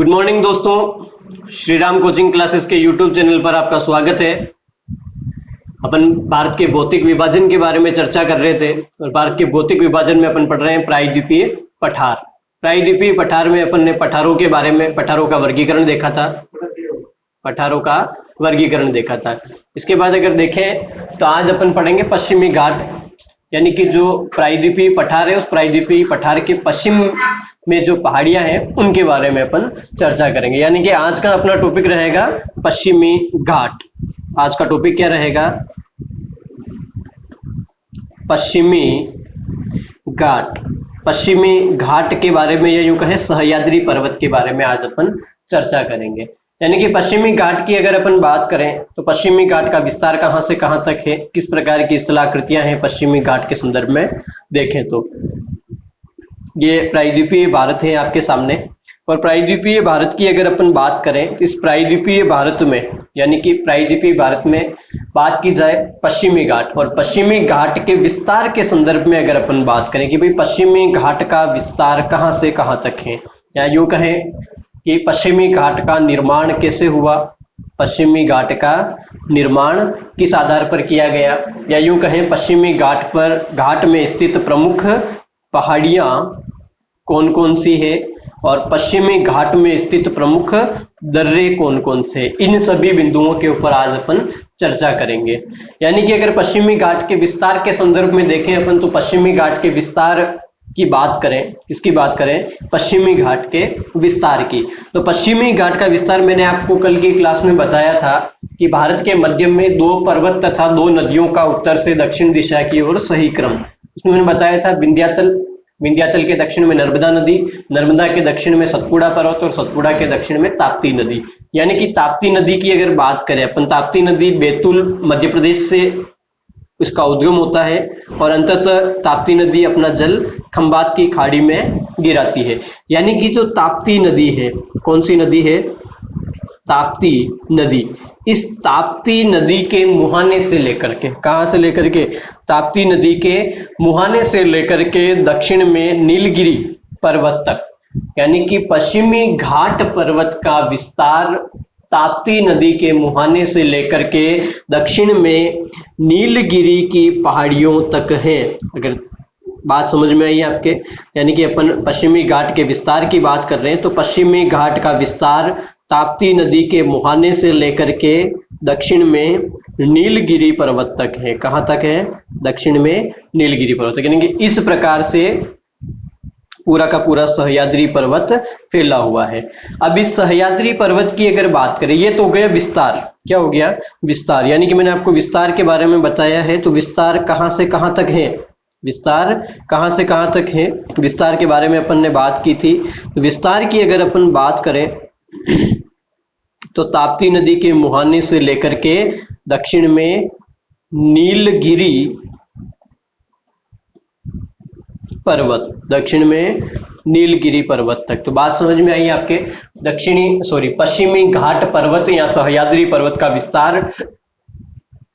Good morning दोस्तों, Shri Ram coaching classes के YouTube channel पर आपका स्वागत है। अपन भारत के भौतिक विभाजन के बारे में चर्चा कर रहे थे और भारत के भौतिक विभाजन में अपन पढ़ रहे हैं प्रायद्वीपीय पठार। प्रायद्वीपीय पठार में अपन ने पठारों के बारे में, पठारों का वर्गीकरण देखा था। पठारों का वर्गीकरण देखा था। इसके बाद अगर देखें तो आज अपन पढ़ेंगे पश्चिमी घाट, यानी कि जो प्रायद्वीपीय पठार है उस प्रायद्वीपीय पठार के पश्चिम में जो पहाड़ियां हैं उनके बारे में अपन चर्चा करेंगे। यानी कि आज का अपना टॉपिक रहेगा पश्चिमी घाट। आज का टॉपिक क्या रहेगा? पश्चिमी घाट। पश्चिमी घाट के बारे में, या यूं कहें सह्याद्री पर्वत के बारे में आज अपन चर्चा करेंगे। यानी कि पश्चिमी घाट की अगर अपन बात करें तो पश्चिमी घाट का विस्तार कहां से कहां तक है, किस प्रकार की स्थलाकृतियां हैं पश्चिमी घाट के संदर्भ में देखें तो ये प्रायद्वीपीय भारत है आपके सामने। और प्रायद्वीपीय भारत की अगर अपन बात करें तो इस प्रायद्वीपीय भारत में, यानी कि प्रायद्वीपीय भारत में बात की जाए पश्चिमी घाट, और पश्चिमी घाट के विस्तार के संदर्भ में अगर अपन बात करें कि भाई पश्चिमी घाट का विस्तार कहां से कहां तक है, या यूं कहें कि पश्चिमी घाट का निर्माण कैसे हुआ, पश्चिमी घाट का निर्माण किस आधार पर किया गया, या यूं कहें पश्चिमी घाट में स्थित प्रमुख पहाड़ियां कौन कौन सी है और पश्चिमी घाट में स्थित प्रमुख दर्रे कौन कौन से, इन सभी बिंदुओं के ऊपर आज अपन चर्चा करेंगे। यानी कि अगर पश्चिमी घाट के विस्तार के संदर्भ में देखें अपन तो पश्चिमी घाट के विस्तार की बात करें, किसकी बात करें? पश्चिमी घाट के विस्तार की। तो पश्चिमी घाट का विस्तार मैंने आपको कल की क्लास में बताया था कि भारत के मध्य में दो पर्वत तथा दो नदियों का उत्तर से दक्षिण दिशा की ओर सही क्रम। उसमें मैंने बताया था विंध्याचल के दक्षिण में नर्मदा नदी, नर्मदा के दक्षिण में सतपुड़ा पर्वत और सतपुड़ा के दक्षिण में ताप्ती नदी। यानी कि ताप्ती नदी की अगर बात करें अपन, ताप्ती नदी बैतूल मध्य प्रदेश से इसका उद्गम होता है और अंततः ताप्ती नदी अपना जल खंबात की खाड़ी में गिराती है। यानी कि जो ताप्ती नदी है, कौन सी नदी है? ताप्ती नदी। इस ताप्ती नदी के मुहाने से लेकर के, कहां से लेकर के? ताप्ती नदी के मुहाने से लेकर के दक्षिण में नीलगिरी पर्वत तक, यानी कि पश्चिमी घाट पर्वत का विस्तार ताप्ती नदी के मुहाने से लेकर के दक्षिण में नीलगिरी की पहाड़ियों तक है। अगर बात समझ में आई आपके, यानी कि अपन पश्चिमी घाट के विस्तार की बात कर रहे हैं तो पश्चिमी घाट का विस्तार ताप्ती नदी के मुहाने से लेकर के दक्षिण में नीलगिरी पर्वत तक है। कहां तक है? दक्षिण में नीलगिरी पर्वत तक। यानी कि इस प्रकार से पूरा का पूरा सह्याद्री पर्वत फैला हुआ है। अब इस सह्याद्री पर्वत की अगर बात करें, ये तो हो गया विस्तार। क्या हो गया? विस्तार। यानी कि मैंने आपको विस्तार के बारे में बताया है, तो विस्तार कहां से कहां तक है? विस्तार कहां से कहां तक है? विस्तार के बारे में अपन ने बात की थी। तो विस्तार की अगर अपन बात करें तो ताप्ती नदी के मुहाने से लेकर के दक्षिण में नीलगिरी पर्वत, दक्षिण में नीलगिरी पर्वत तक। तो बात समझ में आई आपके? पश्चिमी घाट पर्वत या सह्याद्री पर्वत का विस्तार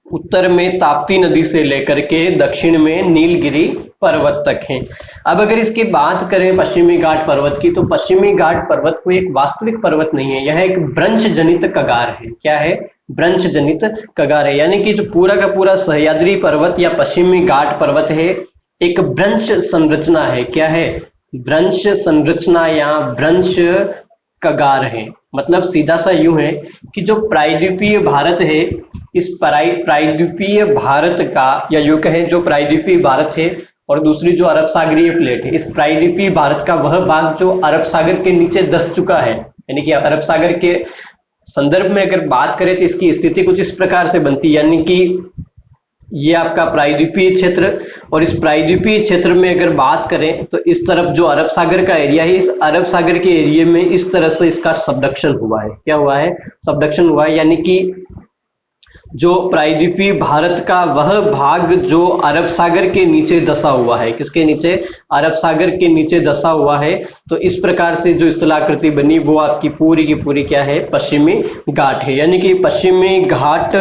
उत्तर में ताप्ती नदी से लेकर के दक्षिण में नीलगिरी पर्वत तक है। अब अगर इसकी बात करें पश्चिमी घाट पर्वत की, तो पश्चिमी घाट पर्वत कोई एक वास्तविक पर्वत नहीं है, यह एक भ्रंश जनित कगार है। क्या है? भ्रंश जनित कगार है। यानी कि जो पूरा का पूरा सह्याद्री पर्वत या पश्चिमी घाट पर्वत है एक भ्रंश संरचना है। क्या है? भ्रंश संरचना या भ्रंश कगार है। मतलब सीधा सा यूं है कि जो प्रायद्वीपीय भारत है, इस प्रायद्वीपीय भारत का, या यूं कहें जो प्रायद्वीपीय भारत है और दूसरी जो अरब सागरीय प्लेट है, इस प्रायद्वीपीय भारत का वह भाग जो अरब सागर के नीचे धंस चुका है, यानी कि अरब सागर के संदर्भ में अगर बात करें तो इसकी स्थिति कुछ इस प्रकार से बनती है। यानी कि ये आपका प्रायद्वीपीय क्षेत्र, और इस प्रायद्वीपीय क्षेत्र में अगर बात करें तो इस तरफ जो अरब सागर का एरिया है, इस अरब सागर के एरिया में इस तरह से इसका सबडक्शन हुआ है। क्या हुआ है? सबडक्शन हुआ है। यानी कि जो प्रायद्वीपीय भारत का वह भाग जो अरब सागर के नीचे धंसा हुआ है, किसके नीचे? अरब सागर के नीचे धंसा हुआ है। तो इस प्रकार से जो स्थलाकृति बनी वो आपकी पूरी की पूरी क्या है? पश्चिमी घाट है। यानी कि पश्चिमी घाट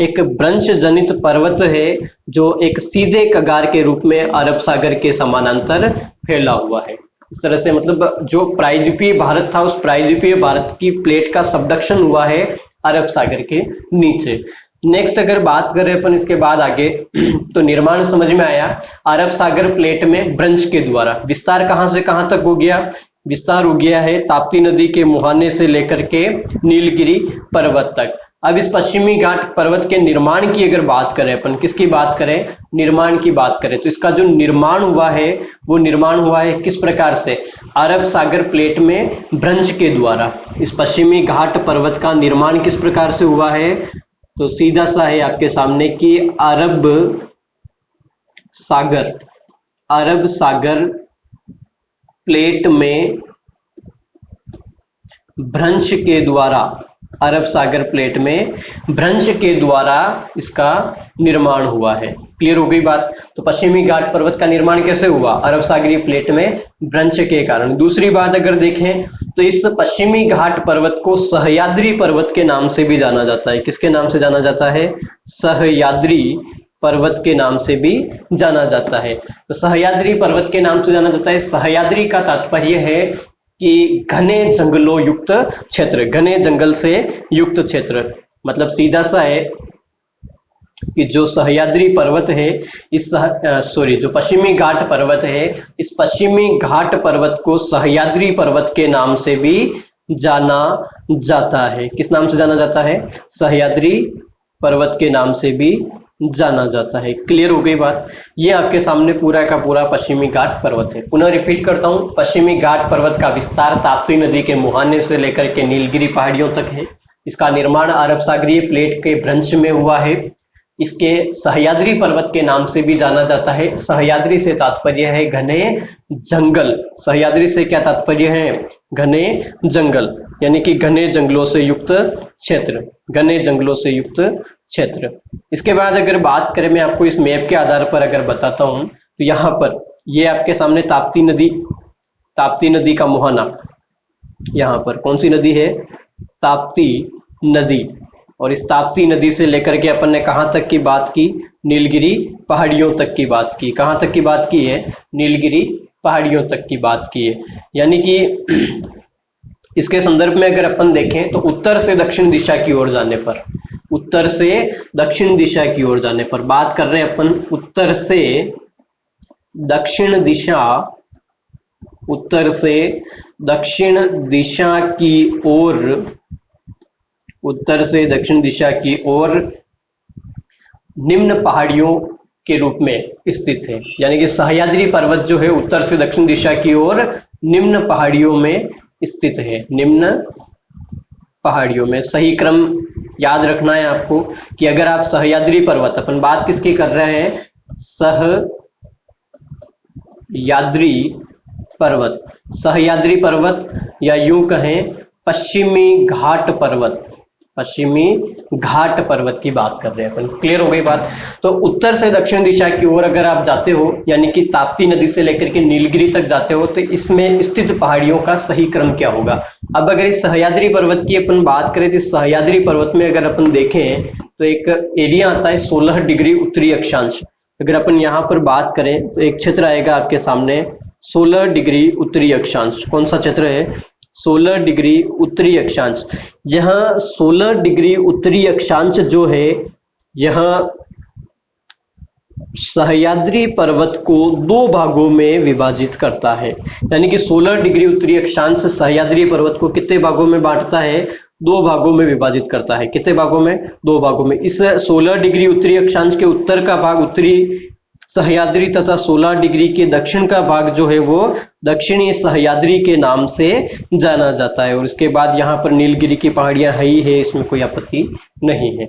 एक भ्रंश जनित पर्वत है जो एक सीधे कगार के रूप में अरब सागर के समानांतर फैला हुआ है। इस तरह से मतलब जो प्रायद्वीपीय भारत था उस प्रायद्वीपीय भारत की प्लेट का सबडक्शन हुआ है अरब सागर के नीचे। नेक्स्ट अगर बात करें अपन इसके बाद आगे तो निर्माण समझ में आया अरब सागर प्लेट में ब्रंश के द्वारा। विस्तार कहां से कहां तक हो गया? विस्तार हो गया है ताप्ती नदी के मुहाने से लेकर के नीलगिरी पर्वत तक। अब इस पश्चिमी घाट पर्वत के निर्माण की अगर बात करें अपन, किसकी बात करें? निर्माण की बात करें, तो इसका जो निर्माण हुआ है वो निर्माण हुआ है किस प्रकार से? अरब सागर प्लेट में ब्रंश के द्वारा। इस पश्चिमी घाट पर्वत का निर्माण किस प्रकार से हुआ है? तो सीधा सा है आपके सामने कि अरब सागर प्लेट में भ्रंश के द्वारा, अरब सागर प्लेट में भ्रंश के द्वारा इसका निर्माण हुआ है। क्लियर हो गई बात? तो पश्चिमी घाट पर्वत का निर्माण कैसे हुआ? अरब सागरीय प्लेट में भ्रंश के कारण। दूसरी बात अगर देखें तो इस पश्चिमी घाट पर्वत को सह्याद्री पर्वत के नाम से भी जाना जाता है। किसके नाम से जाना जाता है? सह्याद्री पर्वत के नाम से भी जाना जाता है। तो सह्याद्री पर्वत के नाम से जाना जाता है। सह्याद्री का तात्पर्य है कि घने जंगलों युक्त क्षेत्र, घने जंगल से युक्त क्षेत्र। मतलब सीधा सा है कि जो सह्याद्री पर्वत है जो पश्चिमी घाट पर्वत है, इस पश्चिमी घाट पर्वत को सह्याद्री पर्वत के नाम से भी जाना जाता है। किस नाम से जाना जाता है? सह्याद्री पर्वत के नाम से भी जाना जाता है। क्लियर हो गई बात? ये आपके सामने पूरा का पूरा पश्चिमी घाट पर्वत है। पुनः रिपीट करता हूं, पश्चिमी घाट पर्वत का विस्तार ताप्ती नदी के मुहाने से लेकर के नीलगिरी पहाड़ियों तक है। इसका निर्माण अरब सागरीय प्लेट के भ्रंश में हुआ है। इसके सह्याद्री पर्वत के नाम से भी जाना जाता है। सह्याद्री से तात्पर्य है घने जंगल। सह्याद्री से क्या तात्पर्य है? घने जंगल, यानी कि घने जंगलों से युक्त क्षेत्र, घने जंगलों से युक्त क्षेत्र। इसके बाद अगर बात करें, मैं आपको इस मैप के आधार पर अगर बताता हूं, तो यहां पर ये आपके सामने ताप्ती नदी का मुहाना, यहां पर कौन सी नदी है? ताप्ती नदी। और इस ताप्ती नदी से लेकर के अपन ने कहां तक की बात की? नीलगिरी पहाड़ियों तक की बात की। कहां तक की बात की है? नीलगिरी पहाड़ियों तक की बात की है। यानी कि इसके संदर्भ में अगर अपन देखें तो उत्तर से दक्षिण दिशा की ओर जाने पर, उत्तर से दक्षिण दिशा की ओर जाने पर बात कर रहे हैं अपन, उत्तर से दक्षिण दिशा, उत्तर से दक्षिण दिशा की ओर, उत्तर से दक्षिण दिशा की ओर निम्न पहाड़ियों के रूप में स्थित है। यानी कि सह्याद्री पर्वत जो है उत्तर से दक्षिण दिशा की ओर निम्न पहाड़ियों में स्थित है। निम्न पहाड़ियों में, सही क्रम याद रखना है आपको कि अगर आप सह्याद्री पर्वत, अपन बात किसकी कर रहे हैं? सह्याद्री पर्वत, सह्याद्री पर्वत या यूं कहें पश्चिमी घाट पर्वत, पश्चिमी घाट पर्वत की बात कर रहे हैं अपन। क्लियर हो गई बात? तो उत्तर से दक्षिण दिशा की ओर अगर आप जाते हो, यानी कि ताप्ती नदी से लेकर के नीलगिरी तक जाते हो, तो इसमें स्थित पहाड़ियों का सही क्रम क्या होगा? अब अगर इस सह्याद्री पर्वत की अपन बात करें तो सह्याद्री पर्वत में अगर अपन देखें तो एक एरिया आता है 16 डिग्री उत्तरी अक्षांश। अगर अपन यहाँ पर बात करें तो एक क्षेत्र आएगा आपके सामने 16 डिग्री उत्तरी अक्षांश। कौन सा क्षेत्र है? 16 डिग्री उत्तरी अक्षांश। यहाँ 16 डिग्री उत्तरी अक्षांश जो है, यह सह्याद्री पर्वत को दो भागों में विभाजित करता है। यानी कि 16 डिग्री उत्तरी अक्षांश सह्याद्री पर्वत को कितने भागों में बांटता है? दो भागों में विभाजित करता है। कितने भागों में? दो भागों में। इस 16 डिग्री उत्तरी अक्षांश के उत्तर का भाग उत्तरी सह्याद्री तथा 16 डिग्री के दक्षिण का भाग जो है वो दक्षिणी सह्याद्री के नाम से जाना जाता है। और इसके बाद यहाँ पर नीलगिरी की पहाड़ियां है ही है, इसमें कोई आपत्ति नहीं है।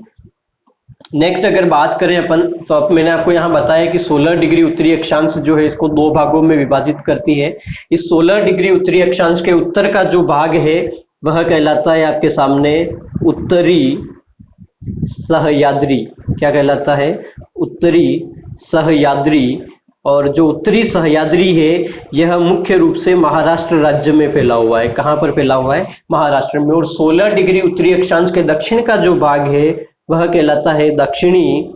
नेक्स्ट अगर बात करें अपन, तो अब मैंने आपको यहाँ बताया कि 16 डिग्री उत्तरी अक्षांश जो है इसको दो भागों में विभाजित करती है। इस 16 डिग्री उत्तरी अक्षांश के उत्तर का जो भाग है वह कहलाता है आपके सामने उत्तरी सह्याद्री। क्या कहलाता है? उत्तरी सह्याद्री। और जो उत्तरी सह्याद्री है यह मुख्य रूप से महाराष्ट्र राज्य में फैला हुआ है। कहां पर फैला हुआ है? महाराष्ट्र में। और 16 डिग्री उत्तरी अक्षांश के दक्षिण का जो भाग है वह कहलाता है दक्षिणी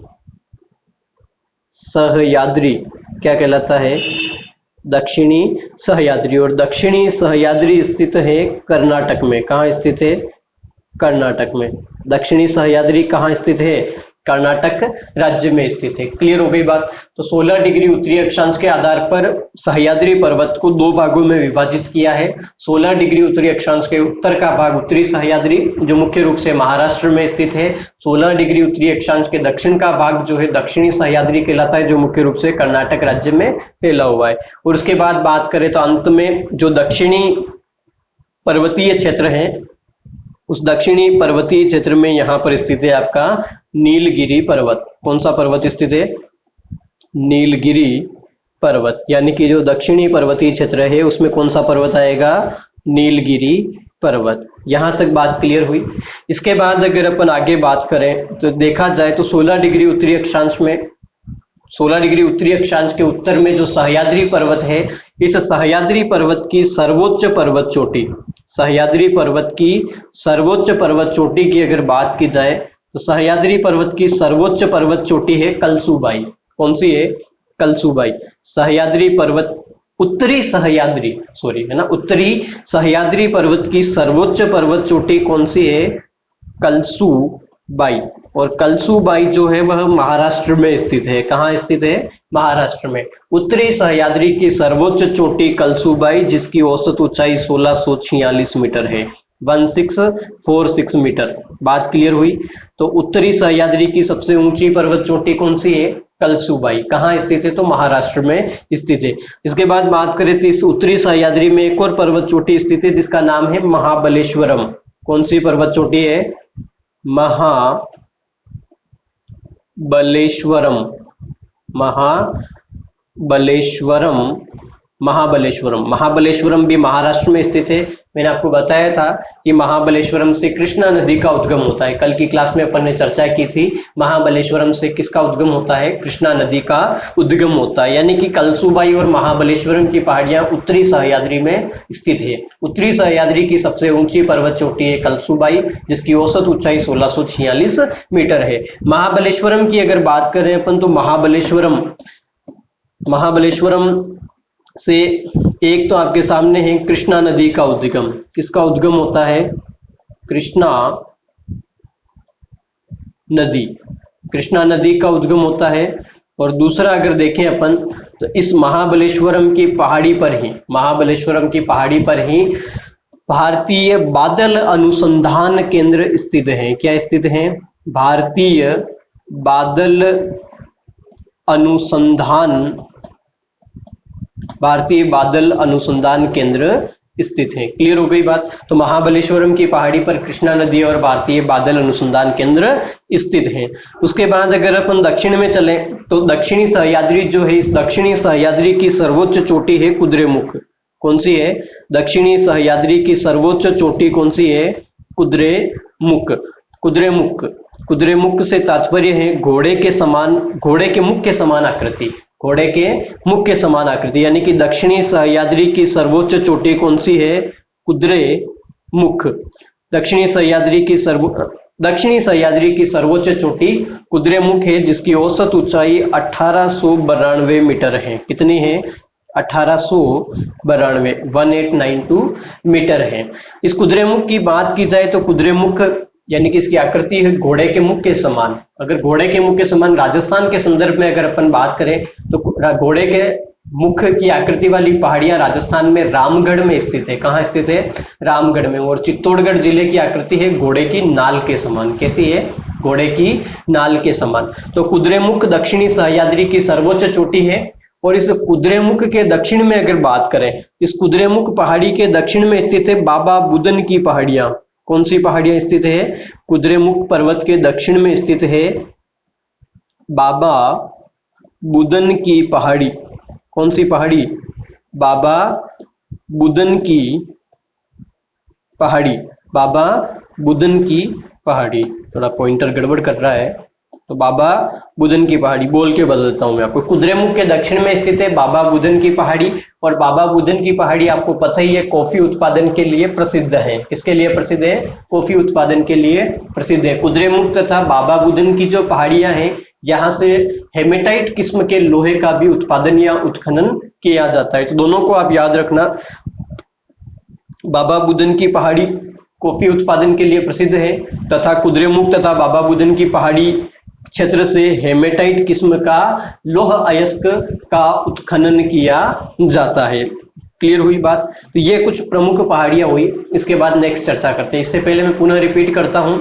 सह्याद्री। क्या कहलाता है? दक्षिणी सह्याद्री, और दक्षिणी सह्याद्री स्थित है कर्नाटक में। कहाँ स्थित है? कर्नाटक में। दक्षिणी सह्याद्री कहाँ स्थित है? कर्नाटक राज्य में स्थित है। क्लियर हो गई बात? तो 16 डिग्री उत्तरी अक्षांश के आधार पर सह्याद्री पर्वत को दो भागों में विभाजित किया है। 16 डिग्री उत्तरी अक्षांश के उत्तर का भाग उत्तरी सह्याद्री जो मुख्य रूप से महाराष्ट्र में स्थित है। 16 डिग्री उत्तरी अक्षांश के दक्षिण का भाग जो है दक्षिणी सह्याद्री कहलाता है, जो मुख्य रूप से कर्नाटक राज्य में फैला हुआ है। और उसके बाद बात करें तो अंत में जो दक्षिणी पर्वतीय क्षेत्र है, उस दक्षिणी पर्वतीय क्षेत्र में यहां पर स्थित है आपका नीलगिरी पर्वत। कौन सा पर्वत स्थित है? नीलगिरी पर्वत। यानी कि जो दक्षिणी पर्वतीय क्षेत्र है उसमें कौन सा पर्वत आएगा? नीलगिरी पर्वत। यहां तक बात क्लियर हुई। इसके बाद अगर अपन आगे बात करें तो देखा जाए तो 16 डिग्री उत्तरी अक्षांश में, 16 डिग्री उत्तरी अक्षांश के उत्तर में जो सह्याद्री पर्वत है, इस सह्याद्री पर्वत की सर्वोच्च पर्वत चोटी, सह्याद्री पर्वत की सर्वोच्च पर्वत चोटी की अगर बात की जाए तो सह्याद्री पर्वत की सर्वोच्च पर्वत चोटी है कलसूबाई। कौन सी है? कलसूबाई। सह्याद्री पर्वत, उत्तरी सह्याद्री, सॉरी है ना, उत्तरी सह्याद्री पर्वत की सर्वोच्च पर्वत चोटी कौन सी है? कलसूबाई। और कलसूबाई जो है वह महाराष्ट्र में स्थित है। कहाँ स्थित है? महाराष्ट्र में। उत्तरी सह्याद्री की सर्वोच्च चोटी कलसूबाई, जिसकी औसत ऊंचाई 1646 मीटर है, 1646 मीटर। बात क्लियर हुई? तो उत्तरी सह्याद्री की सबसे ऊंची पर्वत चोटी कौन सी है? कलसूबाई। कहाँ स्थित है? तो महाराष्ट्र में स्थित है। इसके बाद बात करें तो इस उत्तरी सह्याद्री में एक और पर्वत चोटी स्थित है जिसका नाम है महाबलेश्वरम। कौन सी पर्वत चोटी है? महाबलेश्वरम। महाबलेश्वरम, महाबलेश्वरम। महाबलेश्वरम भी महाराष्ट्र में स्थित है। मैंने आपको बताया था कि महाबलेश्वरम से कृष्णा नदी का उद्गम होता है। कल की क्लास में अपन ने चर्चा की थी, महाबलेश्वरम से किसका उद्गम होता है? कृष्णा नदी का उद्गम होता है। यानी कि कलसूबाई और महाबलेश्वरम की पहाड़ियां उत्तरी सह्याद्री में स्थित है। उत्तरी सह्याद्री की सबसे ऊंची पर्वत चोटी है कलसूबाई, जिसकी औसत ऊंचाई 1646 मीटर है। महाबलेश्वरम की अगर बात करें अपन तो महाबलेश्वरम से एक तो आपके सामने है कृष्णा नदी का उद्गम। किसका उद्गम होता है? कृष्णा नदी, कृष्णा नदी का उद्गम होता है। और दूसरा अगर देखें अपन तो इस महाबलेश्वरम की पहाड़ी पर ही, महाबलेश्वरम की पहाड़ी पर ही भारतीय बादल अनुसंधान केंद्र स्थित है। क्या स्थित है? भारतीय बादल अनुसंधान केंद्र स्थित है। क्लियर हो गई बात? तो महाबलेश्वरम की पहाड़ी पर कृष्णा नदी और भारतीय बादल अनुसंधान केंद्र स्थित है। उसके बाद अगर अपन दक्षिण में चले तो दक्षिणी सह्याद्री जो है, इस दक्षिणी सह्याद्री की सर्वोच्च चोटी है कुद्रेमुख। कौन सी है? दक्षिणी सह्याद्री की सर्वोच्च चोटी कौन सी है? कुद्रेमुख। कुद्रेमुख, कुद्रेमुख से तात्पर्य है घोड़े के मुख के समान आकृति, घोड़े के मुख के समान आकृति। यानी कि दक्षिणी सह्याद्री की सर्वोच्च चोटी कौन सी है? कुद्रेमुख। दक्षिणी सह्याद्री की सर्वोच्च चोटी कुद्रेमुख है, जिसकी औसत ऊंचाई 1892 मीटर है। कितनी है? 1892, 1892 मीटर है। इस कुद्रेमुख की बात की जाए तो कुद्रेमुख यानी कि इसकी आकृति है घोड़े के मुख के समान। अगर घोड़े के मुख के समान राजस्थान के संदर्भ में अगर अपन बात करें तो घोड़े के मुख की आकृति वाली पहाड़ियां राजस्थान में रामगढ़ में स्थित है। कहाँ स्थित है? रामगढ़ में। और चित्तौड़गढ़ जिले की आकृति है घोड़े की नाल के समान। कैसी है? घोड़े की नाल के समान। तो कुद्रेमुख दक्षिणी सह्याद्री की सर्वोच्च चोटी है। और इस कुद्रेमुख के दक्षिण में अगर बात करें, इस कुद्रेमुख पहाड़ी के दक्षिण में स्थित है बाबा बुदन की पहाड़ियां। कौन सी पहाड़ियां स्थित है? कुद्रेमुख पर्वत के दक्षिण में स्थित है बाबा बुदन की पहाड़ी। कौन सी पहाड़ी? बाबा बुदन की पहाड़ी। बाबा बुदन की पहाड़ी। थोड़ा पॉइंटर गड़बड़ कर रहा है तो बाबा बुदन की पहाड़ी बोल के बता देता हूं मैं आपको। कुद्रेमुख के दक्षिण में स्थित है बाबा बुदन की पहाड़ी। और बाबा बुदन की पहाड़ी आपको पता ही है कॉफी उत्पादन के लिए प्रसिद्ध है। किसके लिए प्रसिद्ध है? कॉफी उत्पादन के लिए प्रसिद्ध है। कुद्रेमुख तथा बाबा बुदन की जो पहाड़ियां हैं यहाँ से हेमेटाइट किस्म के लोहे का भी उत्पादन या उत्खनन किया जाता है। तो दोनों को आप याद रखना। बाबा बुदन की पहाड़ी कॉफी उत्पादन के लिए प्रसिद्ध है तथा कुद्रेमुख तथा बाबा बुदन की पहाड़ी क्षेत्र से हेमेटाइट किस्म का लौह अयस्क का उत्खनन किया जाता है। क्लियर हुई बात? तो ये कुछ प्रमुख पहाड़ियां हुई। इसके बाद नेक्स्ट चर्चा करते हैं। इससे पहले मैं पुनः रिपीट करता हूं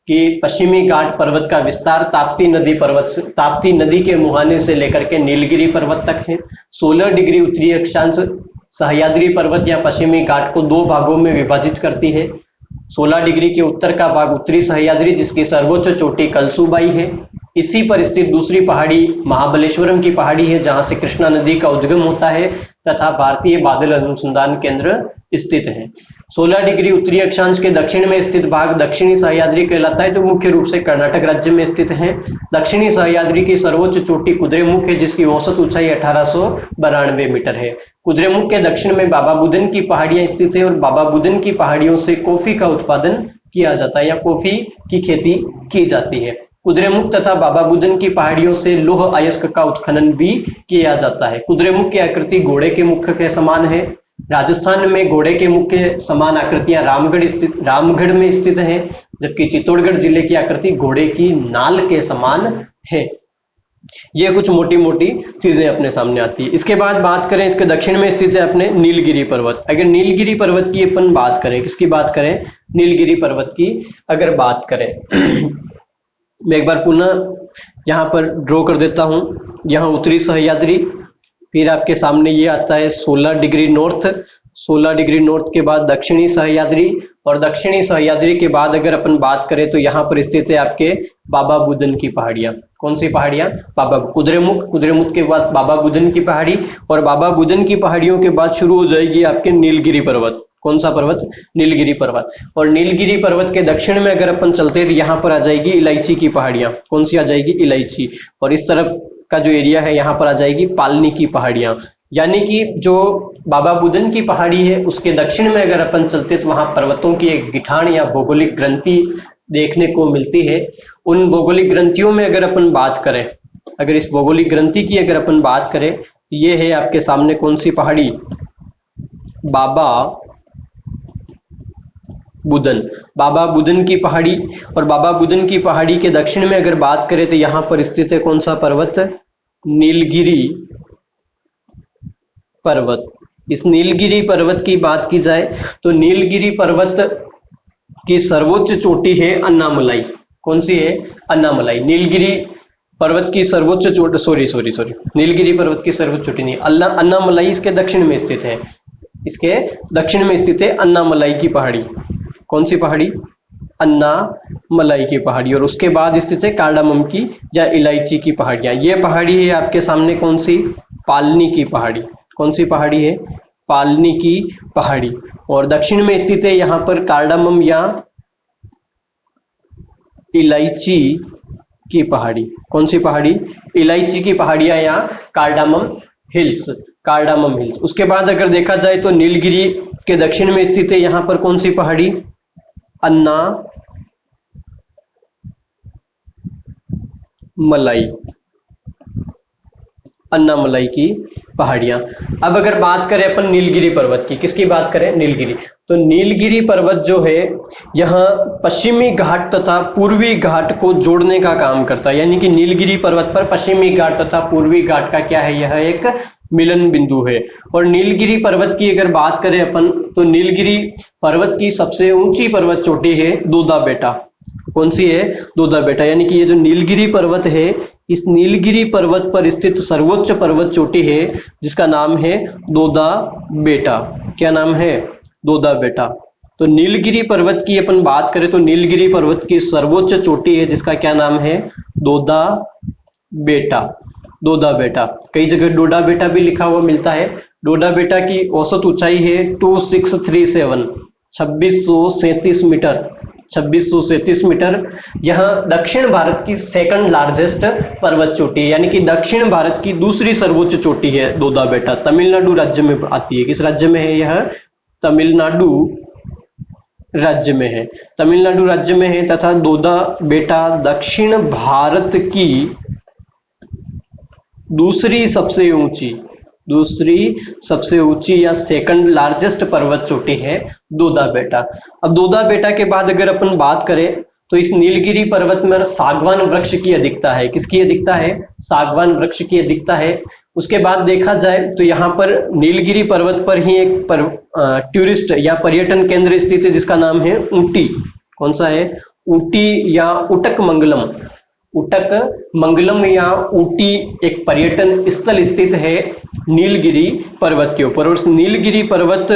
कि पश्चिमी घाट पर्वत का विस्तार ताप्ती नदी के मुहाने से लेकर के नीलगिरी पर्वत तक है। 16 डिग्री उत्तरी अक्षांश सह्याद्री पर्वत या पश्चिमी घाट को दो भागों में विभाजित करती है। 16 डिग्री के उत्तर का भाग उत्तरी सह्याद्री जिसकी सर्वोच्च चोटी कलसूबाई है। इसी पर स्थित दूसरी पहाड़ी महाबलेश्वरम की पहाड़ी है जहां से कृष्णा नदी का उद्गम होता है तथा भारतीय बादल अनुसंधान केंद्र स्थित है। 16 डिग्री उत्तरी अक्षांश के दक्षिण में स्थित भाग दक्षिणी सह्याद्री कहलाता है, जो मुख्य रूप से कर्नाटक राज्य में स्थित है। दक्षिणी सह्याद्री की सर्वोच्च चोटी कुद्रेमुख है जिसकी औसत ऊंचाई 1892 मीटर है। कुद्रेमुख के दक्षिण में बाबा बुदन की पहाड़ियां स्थित है और बाबा बुदन की पहाड़ियों से कॉफी का उत्पादन किया जाता है या कॉफी की खेती की जाती है। कुद्रेमुख तथा बाबा बुदन की पहाड़ियों से लौह अयस्क का उत्खनन भी किया जाता है। कुद्रेमुख की आकृति घोड़े के मुख के समान है। राजस्थान में घोड़े के मुख के समान आकृतियां रामगढ़ में स्थित हैं, जबकि चित्तौड़गढ़ जिले की आकृति घोड़े की नाल के समान है। ये कुछ मोटी मोटी चीजें अपने सामने आती है। इसके बाद बात करें, इसके दक्षिण में स्थित है अपने नीलगिरी पर्वत। अगर नीलगिरी पर्वत की अपन बात करें, किसकी बात करें? नीलगिरी पर्वत की अगर बात करें मैं एक बार पुनः यहाँ पर ड्रॉ कर देता हूं। यहाँ उत्तरी सह्याद्री, फिर आपके सामने ये आता है 16 डिग्री नॉर्थ। 16 डिग्री नॉर्थ के बाद दक्षिणी सह्याद्री और दक्षिणी सह्याद्री के बाद अगर अपन बात करें तो यहाँ पर स्थित है आपके बाबा बुदन की पहाड़ियां। कौन सी पहाड़ियां? बाबा कुद्रेमुख के बाद बाबा बुदन की पहाड़ी और बाबा बुदन की पहाड़ियों के बाद शुरू हो जाएगी आपके नीलगिरी पर्वत। कौन सा पर्वत? नीलगिरी पर्वत। और नीलगिरी पर्वत के दक्षिण में अगर अपन चलते हैं तो यहाँ पर आ जाएगी इलायची की पहाड़ियां। कौन सी आ जाएगी? इलायची। और इस तरफ का जो एरिया है यहाँ पर आ जाएगी पालनी की पहाड़ियां। यानी कि जो बाबा बुदन की पहाड़ी है उसके दक्षिण में अगर अपन चलते तो वहां पर्वतों की एक गिठान या भौगोलिक ग्रंथि देखने को मिलती है। उन भौगोलिक ग्रंथियों में अगर अपन बात करें, अगर इस भौगोलिक ग्रंथि की अगर अपन बात करें, ये है आपके सामने कौन सी पहाड़ी? बाबा बुदन की पहाड़ी। और बाबा बुदन की पहाड़ी के दक्षिण में अगर बात करें तो यहां पर स्थित है कौन सा पर्वत? नीलगिरी पर्वत। इस नीलगिरी पर्वत की बात की जाए तो नीलगिरी पर्वत की सर्वोच्च चोटी है अन्नामलाई। कौन सी है? अन्नामलाई। नीलगिरी पर्वत की सर्वोच्च चोटी, सॉरी नीलगिरी पर्वत की सर्वोच्च चोटी नहीं, अन्नामलाई इसके दक्षिण में स्थित है। इसके दक्षिण में स्थित है अन्नामलाई की पहाड़ी। कौन सी पहाड़ी? अन्नामलाई की पहाड़ी। और उसके बाद स्थित है कार्डामम की या इलायची की पहाड़ियां। ये पहाड़ी है आपके सामने कौन सी? पालनी की पहाड़ी। कौन सी पहाड़ी है? पालनी की पहाड़ी। और दक्षिण में स्थित है यहाँ पर कार्डामम या इलायची की पहाड़ी। कौन सी पहाड़ी? इलायची की पहाड़ियां या कार्डामम हिल्स। उसके बाद अगर देखा जाए तो नीलगिरी के दक्षिण में स्थित है यहाँ पर कौन सी पहाड़ी? अन्नामलाई की पहाड़ियां। अब अगर बात करें अपन नीलगिरी पर्वत की, किसकी बात करें? नीलगिरी। तो नीलगिरी पर्वत जो है यहाँ पश्चिमी घाट तथा पूर्वी घाट को जोड़ने का काम करता है। यानी कि नीलगिरी पर्वत पर पश्चिमी घाट तथा पूर्वी घाट का क्या है? यह एक मिलन बिंदु है। और नीलगिरी पर्वत की अगर बात करें अपन तो नीलगिरी पर्वत की सबसे ऊंची पर्वत चोटी है दोदा बेटा। कौन सी है? दोदा बेटा। यानी कि ये जो नीलगिरी पर्वत है, इस नीलगिरी पर्वत पर स्थित सर्वोच्च पर्वत चोटी है जिसका नाम है दोदा बेटा। क्या नाम है? दोदा बेटा। तो नीलगिरी पर्वत की अपन बात करें तो नीलगिरी पर्वत की सर्वोच्च चोटी है जिसका क्या नाम है? दोदा बेटा। कई जगह डोडा बेटा भी लिखा हुआ मिलता है। डोडा बेटा की औसत ऊंचाई है 2637 2637 मीटर। यह दक्षिण भारत की सेकंड लार्जेस्ट पर्वत चोटी है। यानी कि दक्षिण भारत की दूसरी सर्वोच्च चोटी है दोदा बेटा। तमिलनाडु राज्य में आती है। किस राज्य में है यह? तमिलनाडु राज्य में है तथा दोदा बेटा दक्षिण भारत की दूसरी सबसे ऊंची या सेकंड लार्जेस्ट पर्वत चोटी है दोदा बेटा। अब दोदा बेटा के बाद अगर अपन बात करें तो इस नीलगिरी पर्वत में सागवान वृक्ष की अधिकता है। किसकी अधिकता है? सागवान वृक्ष की अधिकता है। उसके बाद देखा जाए तो यहाँ पर नीलगिरी पर्वत पर ही एक टूरिस्ट या पर्यटन केंद्र स्थित है जिसका नाम है ऊटी। कौन सा है? ऊटी या उटक मंगलम या ऊटी एक पर्यटन स्थल स्थित है नीलगिरी पर्वत के ऊपर। और उस नीलगिरी पर्वत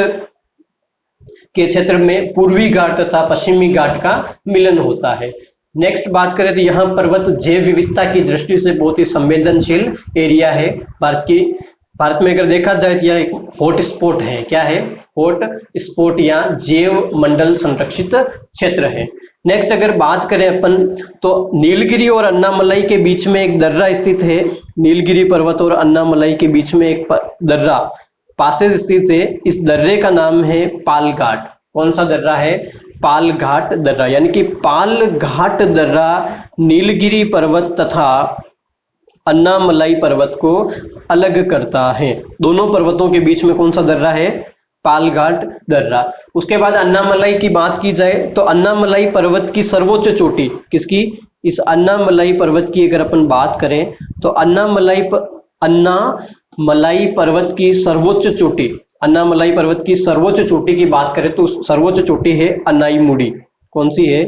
के क्षेत्र में पूर्वी घाट तथा पश्चिमी घाट का मिलन होता है। नेक्स्ट बात करें तो यहाँ पर्वत जैव विविधता की दृष्टि से बहुत ही संवेदनशील एरिया है। भारत में अगर देखा जाए तो यह एक हॉट स्पॉट है। क्या है? हॉट स्पॉट या जैव मंडल संरक्षित क्षेत्र है। नेक्स्ट अगर बात करें अपन तो नीलगिरी और अन्नामलाई के बीच में एक दर्रा स्थित है। नीलगिरी पर्वत और अन्नामलाई के बीच में एक दर्रा पासेज स्थित है। इस दर्रे का नाम है पाल घाट। कौन सा दर्रा है? पाल घाट दर्रा। यानी कि पाल घाट दर्रा नीलगिरी पर्वत तथा अन्नामलाई पर्वत को अलग करता है। दोनों पर्वतों के बीच में कौन सा दर्रा है? पाल घाट दर्रा। उसके बाद अन्नामलाई की बात की जाए तो अन्नामलाई पर्वत की सर्वोच्च चोटी किसकी? इस अन्नामलाई पर्वत की अगर अपन बात करें तो अन्नामलाई पर्वत की सर्वोच्च चोटी, अन्नामलाई पर्वत की सर्वोच्च चोटी की बात करें तो सर्वोच्च चोटी है अनाईमुडी। कौन सी है?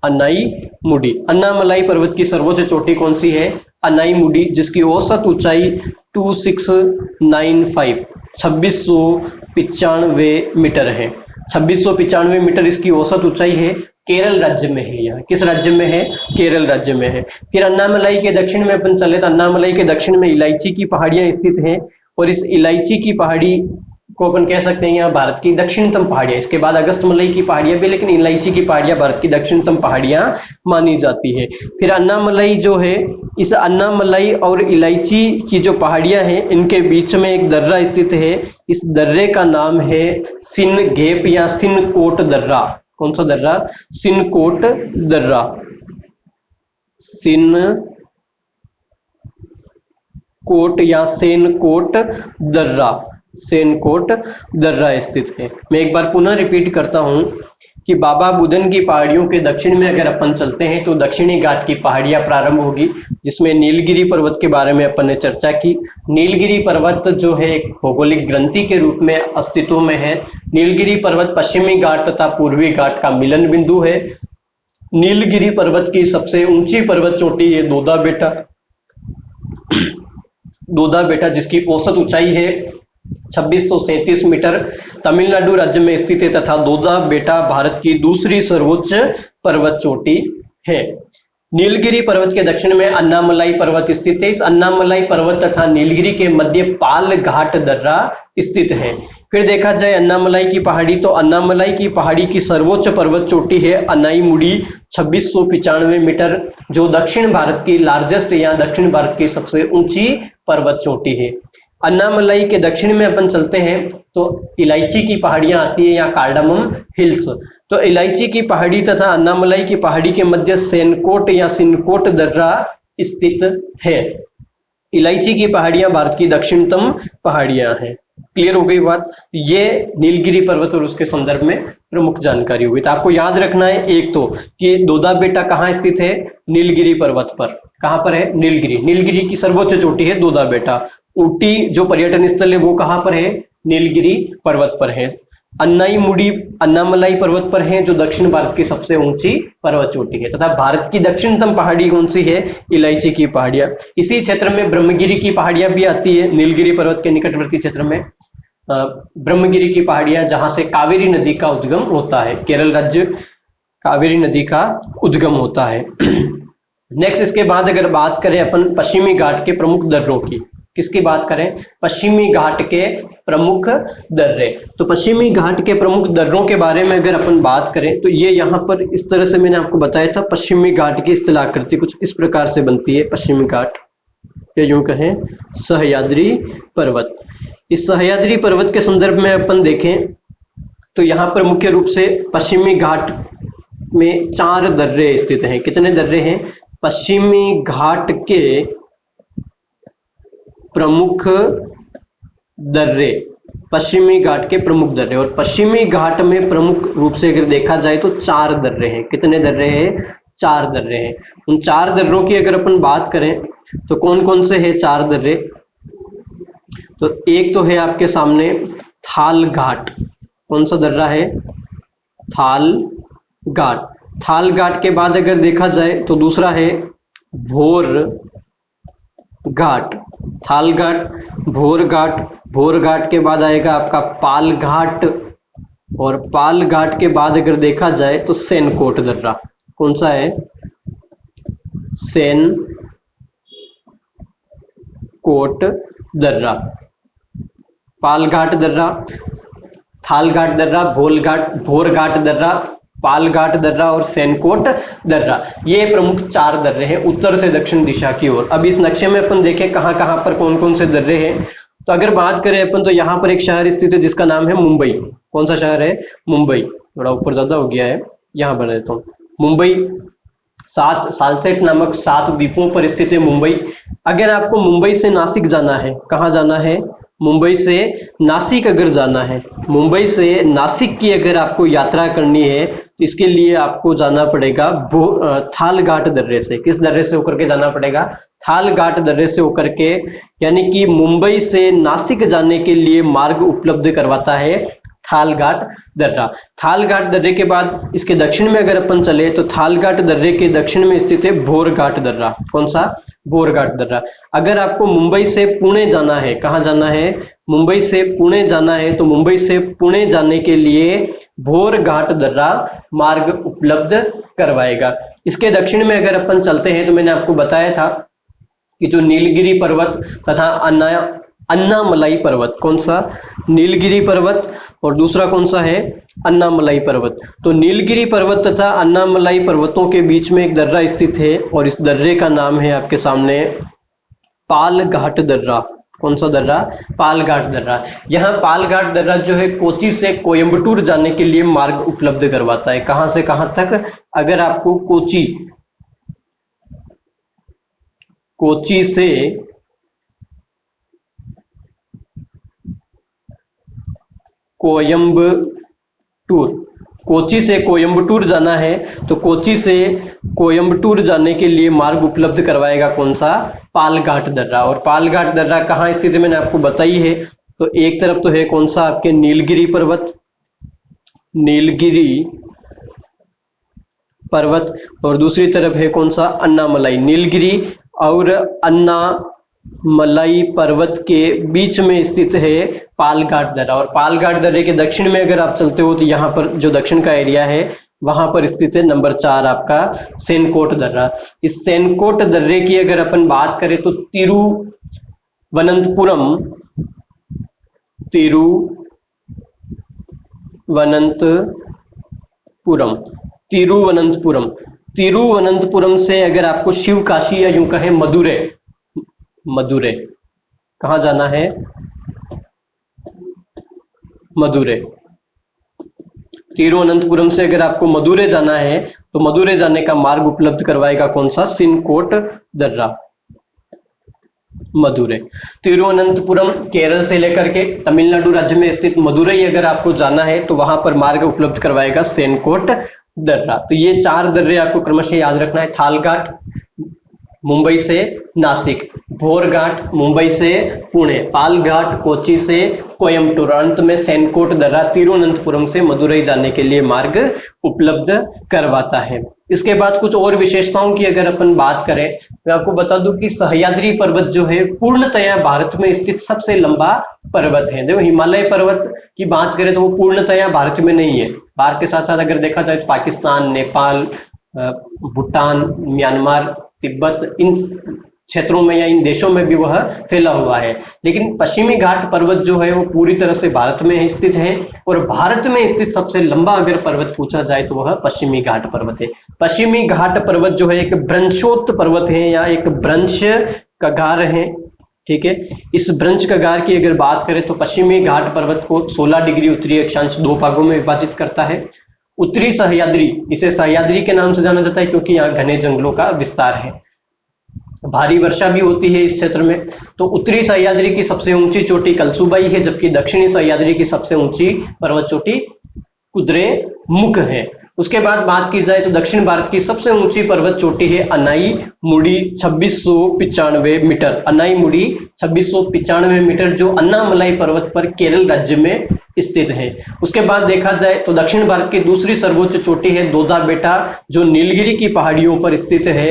अनाईमुडी। अन्नामलाई पर्वत की सर्वोच्च चोटी कौन सी है? अनाईमुडी, जिसकी औसत ऊंचाई 2695 मीटर है। 2695 मीटर इसकी औसत ऊंचाई है। केरल राज्य में है। यह किस राज्य में है? केरल राज्य में है। फिर अन्नामलाई के दक्षिण में अपन चले तो अन्नामलाई के दक्षिण में इलायची की पहाड़ियां स्थित हैं और इस इलायची की पहाड़ी को अपन कह सकते हैं यहाँ भारत की दक्षिणतम पहाड़ियां। इसके बाद अगस्तमलई की पहाड़ियां भी, लेकिन इलायची की पहाड़ियां भारत की दक्षिणतम पहाड़ियां मानी जाती है। फिर अन्नामलाई जो है, इस अन्नामलाई और इलायची की जो पहाड़ियां हैं इनके बीच में एक दर्रा स्थित है। इस दर्रे का नाम है सिनगेप या सिनकोट दर्रा। कौन सा दर्रा? सिनकोट दर्रा। सिनकोट या सेनकोट दर्रा स्थित है। मैं एक बार पुनः रिपीट करता हूं कि बाबा बुदन की पहाड़ियों के दक्षिण में अगर अपन चलते हैं तो दक्षिणी घाट की पहाड़ियां प्रारंभ होगी, जिसमें नीलगिरी पर्वत के बारे में अपन ने चर्चा की। नीलगिरी पर्वत जो है एक भौगोलिक ग्रंथि के रूप में अस्तित्व में है। नीलगिरी पर्वत पश्चिमी घाट तथा पूर्वी घाट का मिलन बिंदु है। नीलगिरी पर्वत की सबसे ऊंची पर्वत चोटी है दोदा बेटा, जिसकी औसत ऊंचाई है 2637 मीटर, तमिलनाडु राज्य में स्थित है तथा दोदा बेटा भारत की दूसरी सर्वोच्च पर्वत चोटी है। नीलगिरी पर्वत के दक्षिण में अन्नामलाई पर्वत स्थित है। इस अन्नामलाई पर्वत तथा नीलगिरी के मध्य पाल घाट दर्रा स्थित है। फिर देखा जाए अन्नामलाई की पहाड़ी तो अन्नामलाई की पहाड़ी की सर्वोच्च पर्वत चोटी है अनाईमुडी 2695 मीटर, जो दक्षिण भारत की लार्जेस्ट या दक्षिण भारत की सबसे ऊंची पर्वत चोटी है। अन्नामलाई के दक्षिण में अपन चलते हैं तो इलायची की पहाड़ियां आती है या कार्डामम हिल्स। तो इलायची की पहाड़ी तथा अन्नामलाई की पहाड़ी के मध्य सेनकोट या सिनकोट दर्रा स्थित है। इलायची की पहाड़ियां भारत की दक्षिणतम पहाड़ियां हैं। क्लियर हो गई बात? ये नीलगिरी पर्वत और उसके संदर्भ में प्रमुख जानकारी हुई। तो आपको याद रखना है एक तो कि दोदा बेटा कहाँ स्थित है? नीलगिरी पर्वत पर। कहां पर है? नीलगिरी की सर्वोच्च चोटी है दोदा बेटा। ऊटी जो पर्यटन स्थल है वो कहां पर है? नीलगिरी पर्वत पर है। अन्नाईमुडी अन्नामलाई पर्वत पर है जो दक्षिण भारत की सबसे ऊंची पर्वत चोटी है। तथा भारत की दक्षिणतम पहाड़ी कौन सी है? इलायची की पहाड़ियां। इसी क्षेत्र में ब्रह्मगिरी की पहाड़ियां भी आती है। नीलगिरी पर्वत के निकटवर्ती क्षेत्र में ब्रह्मगिरी की पहाड़ियां, जहां से कावेरी नदी का उद्गम होता है। केरल राज्य कावेरी नदी का उद्गम होता है। नेक्स्ट इसके बाद अगर बात करें अपन पश्चिमी घाट के प्रमुख दर्रों की, किसकी बात करें? पश्चिमी घाट के प्रमुख दर्रे। तो पश्चिमी घाट के प्रमुख दर्रों के बारे में अगर अपन बात करें तो ये यहाँ पर इस तरह से मैंने आपको बताया था। पश्चिमी घाट की स्थलाकृति कुछ इस प्रकार से बनती है। पश्चिमी घाट या यूं कहें सह्याद्री पर्वत। इस सह्याद्री पर्वत के संदर्भ में अपन देखें तो यहाँ पर मुख्य रूप से पश्चिमी घाट में 4 दर्रे स्थित हैं। कितने दर्रे हैं? पश्चिमी घाट के प्रमुख दर्रे, पश्चिमी घाट के प्रमुख दर्रे, और पश्चिमी घाट में प्रमुख रूप से अगर देखा जाए तो 4 दर्रे हैं। कितने दर्रे हैं? 4 दर्रे हैं। उन 4 दर्रों की अगर अपन बात करें तो कौन कौन से हैं 4 दर्रे? तो एक तो है आपके सामने थाल घाट। कौन सा दर्रा है? थाल घाट। थाल घाट के बाद अगर देखा जाए तो दूसरा है भोर घाट। थाल घाट, भोर घाट, भोर घाट के बाद आएगा आपका पाल घाट, और पाल घाट के बाद अगर देखा जाए तो सेनकोट दर्रा। कौन सा है? सेनकोट दर्रा। पाल घाट दर्रा, थाल घाट दर्रा, भोर घाट दर्रा, पाल घाट दर्रा और सेनकोट दर्रा, ये प्रमुख 4 दर्रे हैं उत्तर से दक्षिण दिशा की ओर। अब इस नक्शे में अपन देखें कहां कहां पर कौन कौन से दर्रे हैं। तो अगर बात करें अपन तो यहाँ पर एक शहर स्थित है जिसका नाम है मुंबई। कौन सा शहर है? मुंबई। थोड़ा ऊपर ज्यादा हो गया है, यहाँ बना देता हूँ। मुंबई 7 सालसेट नामक 7 द्वीपों पर स्थित है मुंबई। अगर आपको मुंबई से नासिक जाना है, कहाँ जाना है? मुंबई से नासिक अगर जाना है, मुंबई से नासिक की अगर आपको यात्रा करनी है तो इसके लिए आपको जाना पड़ेगा थाल घाट दर्रे से। किस दर्रे से होकर के जाना पड़ेगा? थाल घाट दर्रे से होकर के, यानी कि मुंबई से नासिक जाने के लिए मार्ग उपलब्ध करवाता है थाल घाट दर्रा। थाल घाट दर्रे के बाद इसके दक्षिण में अगर अपन चले तो थाल घाट दर्रे के दक्षिण में स्थित है भोर घाट दर्रा। कौन सा? भोर घाट दर्रा। अगर आपको मुंबई से पुणे जाना है, कहाँ जाना है? मुंबई से पुणे जाना है, तो मुंबई से पुणे जाने के लिए भोर घाट दर्रा मार्ग उपलब्ध करवाएगा। इसके दक्षिण में अगर अपन चलते हैं तो मैंने आपको बताया था कि जो नीलगिरी पर्वत तथा अन्नामलाई पर्वत, कौन सा? नीलगिरी पर्वत, और दूसरा कौन सा है? अन्नामलाई पर्वत। तो नीलगिरी पर्वत तथा अन्नामलाई पर्वतों के बीच में एक दर्रा स्थित है और इस दर्रे का नाम है आपके सामने पाल घाट दर्रा। कौन सा दर्रा? पाल घाट दर्रा। यहाँ पाल घाट दर्रा जो है कोची से कोयम्बटूर जाने के लिए मार्ग उपलब्ध करवाता है। कहां से कहां तक? अगर आपको कोची से कोयम्बटूर जाना है तो कोची से कोयम्बटूर जाने के लिए मार्ग उपलब्ध करवाएगा कौन सा? पाल घाट दर्रा। और पाल घाट दर्रा कहाँ स्थित है मैंने आपको बताई है। तो एक तरफ तो है कौन सा? आपके नीलगिरी पर्वत, और दूसरी तरफ है कौन सा? अन्नामलाई। नीलगिरी और अन्नामलाई पर्वत के बीच में स्थित है पाल घाट दर्रा। और पाल घाट दर्रे के दक्षिण में अगर आप चलते हो तो यहाँ पर जो दक्षिण का एरिया है वहां पर स्थित है नंबर 4 आपका सेनकोट दर्रा। इस सेनकोट दर्रे की अगर अपन बात करें तो तिरुवनंतपुरम से अगर आपको शिवकाशी या यूं कहें मदुरै, कहां जाना है? मदुरै। तिरुवनंतपुरम से अगर आपको मदुरै जाना है तो मदुरै जाने का मार्ग उपलब्ध करवाएगा कौन सा? सिनकोट दर्रा। मदुरै। तिरुवनंतपुरम केरल से लेकर के तमिलनाडु राज्य में स्थित मदुरै अगर आपको जाना है तो वहां पर मार्ग उपलब्ध करवाएगा सेनकोट दर्रा। तो ये 4 दर्रे आपको क्रमशः याद रखना है। थाल घाट मुंबई से नासिक, भोर घाट मुंबई से पुणे, पाल घाट कोची से कोयम्बटूर, अंत में सेनकोट दर्रा तिरुवनंतपुरम से मदुरै जाने के लिए मार्ग उपलब्ध करवाता है। इसके बाद कुछ और विशेषताओं की अगर अपन बात करें, मैं आपको बता दूं कि सह्याद्री पर्वत जो है पूर्णतया भारत में स्थित सबसे लंबा पर्वत है। देखो हिमालय पर्वत की बात करें तो वो पूर्णतया भारत में नहीं है। भारत के साथ साथ अगर देखा जाए तो पाकिस्तान, नेपाल, भूटान, म्यांमार, तिब्बत, इन क्षेत्रों में या इन देशों में भी वह फैला हुआ है। लेकिन पश्चिमी घाट पर्वत जो है वो पूरी तरह से भारत में स्थित है, और भारत में स्थित सबसे लंबा अगर पर्वत पूछा जाए तो वह पश्चिमी घाट पर्वत है। पश्चिमी घाट पर्वत जो है एक भ्रंशोत्त पर्वत है या एक भ्रंश कगार है। ठीक है, इस भ्रंश कगार की अगर बात करें तो पश्चिमी घाट पर्वत को 16 डिग्री उत्तरी अक्षांश 2 भागों में विभाजित करता है। उत्तरी सह्याद्री, इसे सह्याद्री के नाम से जाना जाता है क्योंकि यहाँ घने जंगलों का विस्तार है, भारी वर्षा भी होती है इस क्षेत्र में। तो उत्तरी सह्याद्री की सबसे ऊंची चोटी कलसुबाई है, जबकि दक्षिणी सह्याद्री की सबसे ऊंची पर्वत चोटी कुद्रेमुख है। उसके बाद बात की जाए तो दक्षिण भारत की सबसे ऊंची पर्वत चोटी है अनाई मुड़ी 2695 मीटर, अनाई मुड़ी 2695 मीटर, जो अन्नामलाई पर्वत पर केरल राज्य में स्थित है। उसके बाद देखा जाए तो दक्षिण भारत की दूसरी सर्वोच्च चोटी है दोदा बेटा, जो नीलगिरी की पहाड़ियों पर स्थित है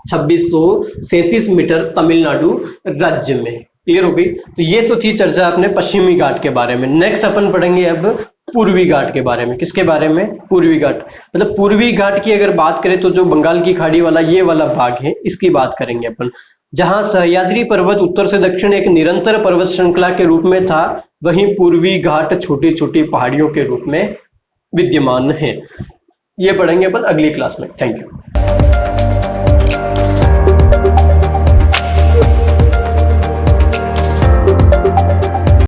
2637 मीटर, तमिलनाडु राज्य में। क्लियर हो गई? तो ये तो थी चर्चा अपने पश्चिमी घाट के बारे में। नेक्स्ट अपन पढ़ेंगे अब पूर्वी घाट के बारे में। किसके बारे में? पूर्वी घाट। मतलब पूर्वी घाट की अगर बात करें तो जो बंगाल की खाड़ी वाला ये वाला भाग है, इसकी बात करेंगे अपन, जहां सह्याद्री पर्वत उत्तर से दक्षिण एक निरंतर पर्वत श्रृंखला के रूप में था, वहीं पूर्वी घाट छोटी छोटी पहाड़ियों के रूप में विद्यमान है। ये पढ़ेंगे अपन अगली क्लास में। Thank you.